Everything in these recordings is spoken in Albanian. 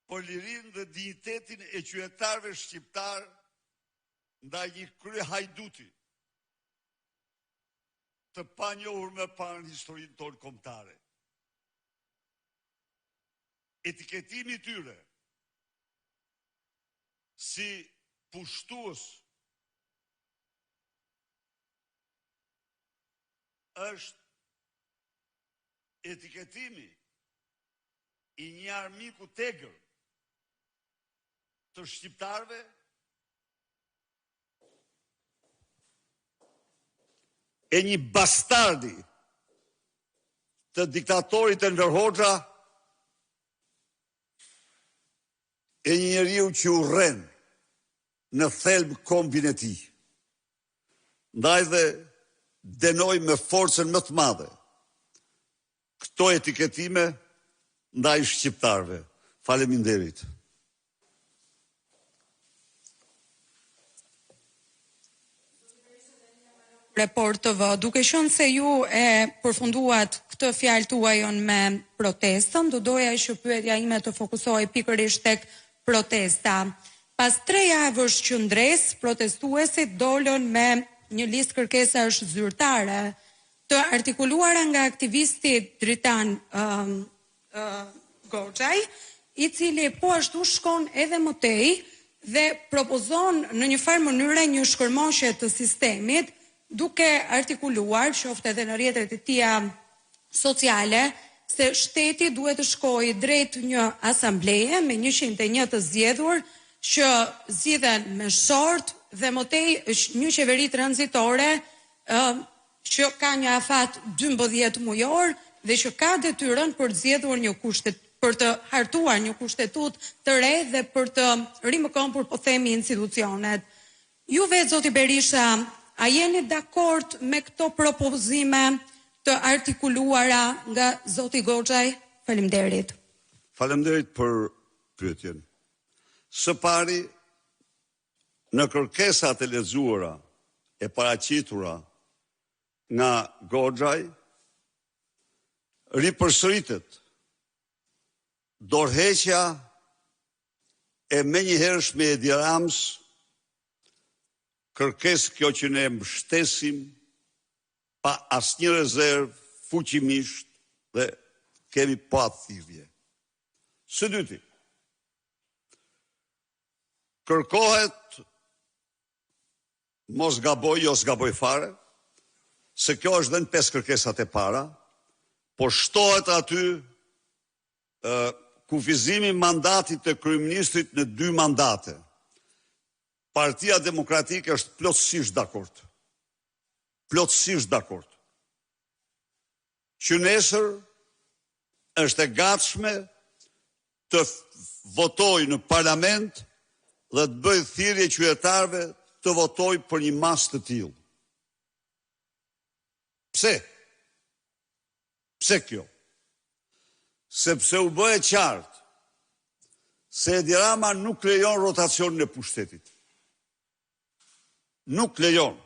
për lirinë dhe dignitetin e qytetarëve shqiptar ndaj një krye hajduti të panjohur më parë në historinë tonë kombëtare. Etiketimi i tyre si pushtues është etiketimi i një armiku tegër të shqiptarëve e një bastardi të diktatorit Enver Hoxha e një njeriu që urren në thelb kombin e tij. Ndaj dhe denoj me forcën më të madhe këto etiketime ndaj shqiptarëve. Faleminderit. Report TV, duke qenë se ju e përfunduat këtë fjalë tuajon me protestën, do doja që pyetja ime të fokusohej pikërisht tek protesta. Pas 3 javësh qëndres, protestuesit dolën me një listë kërkesash zyrtare të artikuluara nga aktivisti dritan Goxhaj, i cili po ashtu shkon edhe më tej dhe propozon në një farë mënyre një shkërmoshje të sistemit, duke artikuluar, qoftë edhe në rrjetet e tija sociale, se shteti duhet të shkojë drejt një asambleje me 101 të zgjedhur që zgjidhen me short dhe më tej është një qeveri tranzitore që ka një afat 12 mujor dhe që ka detyrën për të zgjedhur për të hartuar një kushtetut të re dhe për të rimëkëmpur, po themi, institucionet. Ju vetë, zoti Berisha, a jeni dakord me këto propozime të artikuluara nga zoti Goxhaj? Faleminderit. Faleminderit për pyetjen. Së pari, në kërkesat e lexuara e paraqitura nga Goxhaj, ripërsëritet dorëheqja e menjëhershme e Edi Ramës, kërkesë kjo që ne mbështesim pa asnjë rezervë, fuqimisht dhe kemi pa thirrje. Së dyti, kërkohet, mos gaboj, jo s'gaboj fare, se kjo është dhe në 5 kërkesat e para, po shtohet aty kufizimi mandatit të kryeministrit në 2 mandate. Partia Demokratike është plotësisht dakord. Plotësisht dakord. Që nesër është e gatshme të votojë në parlament dhe të bëjë thirrje qytetarëve të votojë për një masë të tillë. Pse? Pse kjo? Sepse u bë e qartë se Edi Rama nuk lejon rotacionin e pushtetit. Nuk lejon.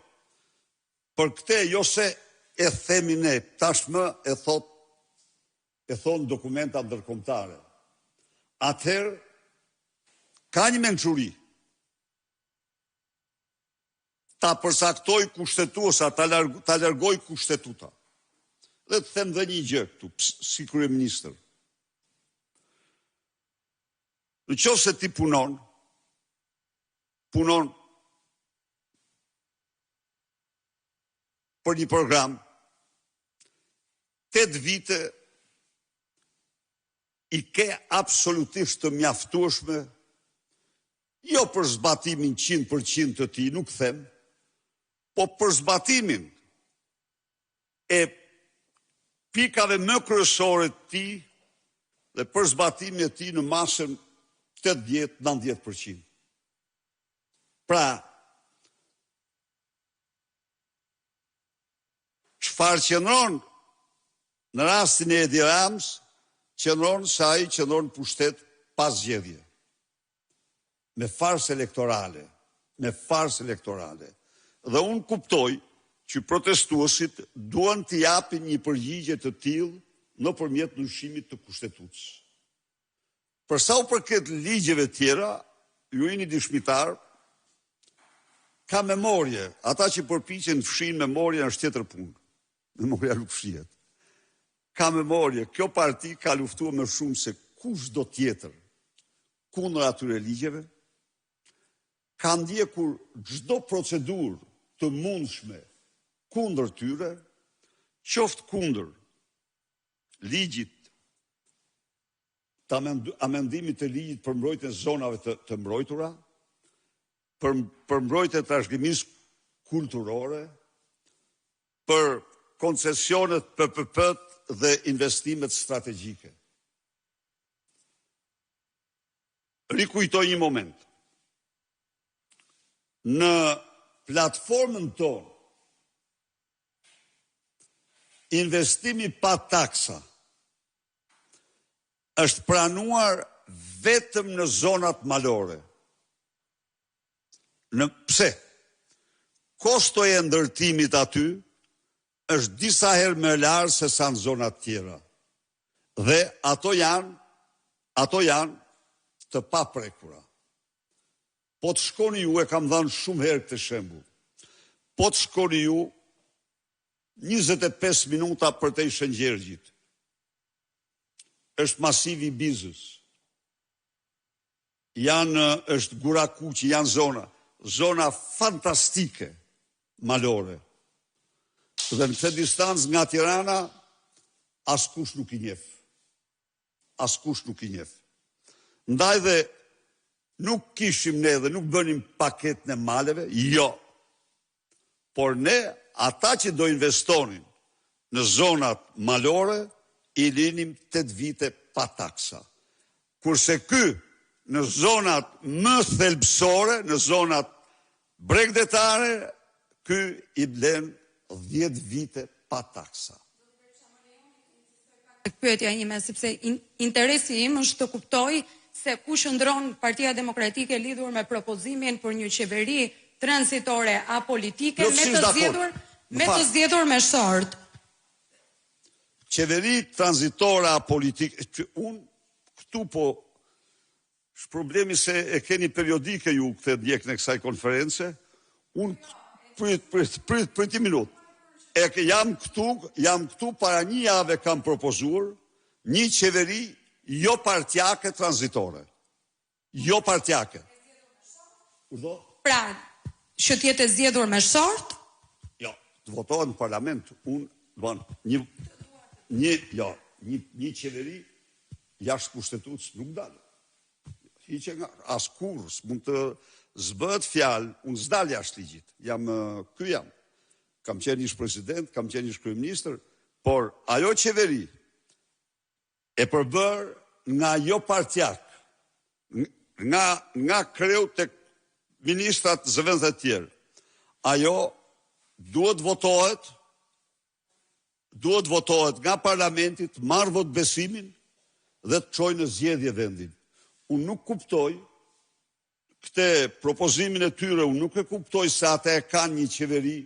Për këte, jo se e themi ne, tashmë e thonë dokumenta ndërkombëtare. Atëherë, ka një mençuri. Ta përsaktoj kushtetuesa, ta largoj kushtetuta. Dhe të them dhe një gjë këtu, si kryeministër. Në qoftë se ti punon për një program, 8 vite i ke absolutisht të mjaftueshme, jo për zbatimin 100% të ti, nuk them, po për zbatimin e pikave më kryesore të ti dhe për zbatimin e ti në masën 80-90%. Pra, çfarë qëndron në rastin e Edi Ramës, qëndron se ai qëndron në pushtet pas zgjedhje. Me farsë elektorale. Dhe unë kuptoj që protestuesit duan të japin një përgjigje të tillë nëpërmjet ndryshimit të kushtetutës. Për sa u përket ligjeve tjera, ju jeni dëshmitar, ka memorje. Ata që përpiqen fshin memorje është tjetër punë. Memoria nuk fshihet. Ka memorje. Kjo parti ka luftuar më shumë se kushdo tjetër kundër atyre ligjeve. Ka ndjekur çdo procedurë të mundshme kundër tyre, qoftë kundër ligjit, amendimit të ligjit për mbrojtjen e zonave të mbrojtura, për mbrojtjen e trashëgimisë kulturore, për koncesionet PPP-t dhe investimet strategjike. Rikujtoj një moment. Në platformën tonë, investimi pa taksa është pranuar vetëm në zonat malore. Pse? Kostoja e ndërtimit aty është disa herë më e larë se sa në zonat tjera. Dhe ato janë të paprekura. Po të shkoni ju, e kam dhënë shumë herë këtë shembull. Po të shkoni ju 25 minuta për te i Shëngjergjit. Është masivi Bizës. Është Gurakuqi, janë zona fantastike malore. Dhe në këtë distancë nga Tirana, askush nuk i njeh. Askush nuk i njeh. Ndaj dhe nuk kishim ne dhe nuk bënim paketën e maleve, jo. Por ne, ata që do investonin në zonat malore, i linim 8 vite pa taksa. Kurse ky, në zonat më thelbësore, në zonat bregdetare, ky i blen 10 vite pa taksa. Pyetja ime, sepse interesi im është të kuptoj se ku shëndron Partia Demokratike lidhur me propozimin për një qeveri transitore apolitike me të zgjedhur me short. Qeveri tranzitore apolitike, unë këtu po, është problemi se e keni periodike ju këtë ndjek në kësaj konference, unë prit një minutë. Jam këtu para një jave kam propozuar një qeveri jo partjake tranzitore. Jo partjake. Pra, që tjetë e zgjedhur me short? Jo, të votohet në parlament. Një qeveri jashtë kushtetues nuk dalë. Hiqe nga askurës, mund të zbët fjalë, unë zdal jashtë ligjit. Ky jam. Kam qenë ish president, kam qenë ish kryeministër, por ajo qeveri e përbër nga jo partjak, nga kreu të ministrat zëvendës e tjerë. Ajo duhet votohet nga parlamentit, marrë vot besimin dhe të çojë në zgjedhje vendin. Unë nuk kuptoj këte propozimin e tyre, unë nuk e kuptoj se ata e kanë një qeveri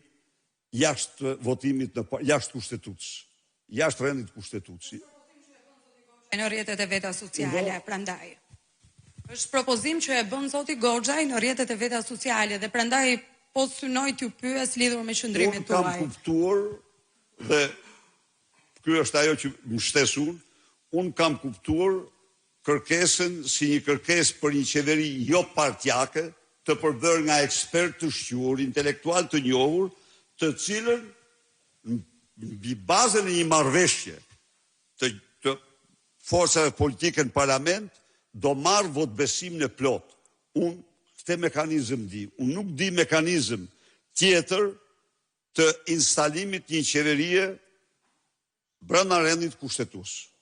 jashtë votimit, jashtë kushtetues, jashtë rendit kushtetues. Në rrjetet e veta sociale, prandaj. Është propozim që e bën zoti Goxhaj në rrjetet e veta sociale dhe prandaj po synoj t'ju pyes lidhur me qëndrimin tuaj. Unë kam kuptuar dhe ky është ajo që më shtes unë kam kuptuar kërkesën si një kërkesë për një qeveri jo partjake, të përbërë nga ekspert të shquar, intelektual të njohur, të cilën mbi bazën e një marrëveshje të forcave politike në parlament do marrë votbesimin e plot. Unë këtë mekanizëm di. Unë nuk di mekanizëm tjetër të instalimit një qeverie brenda rendit kushtetues.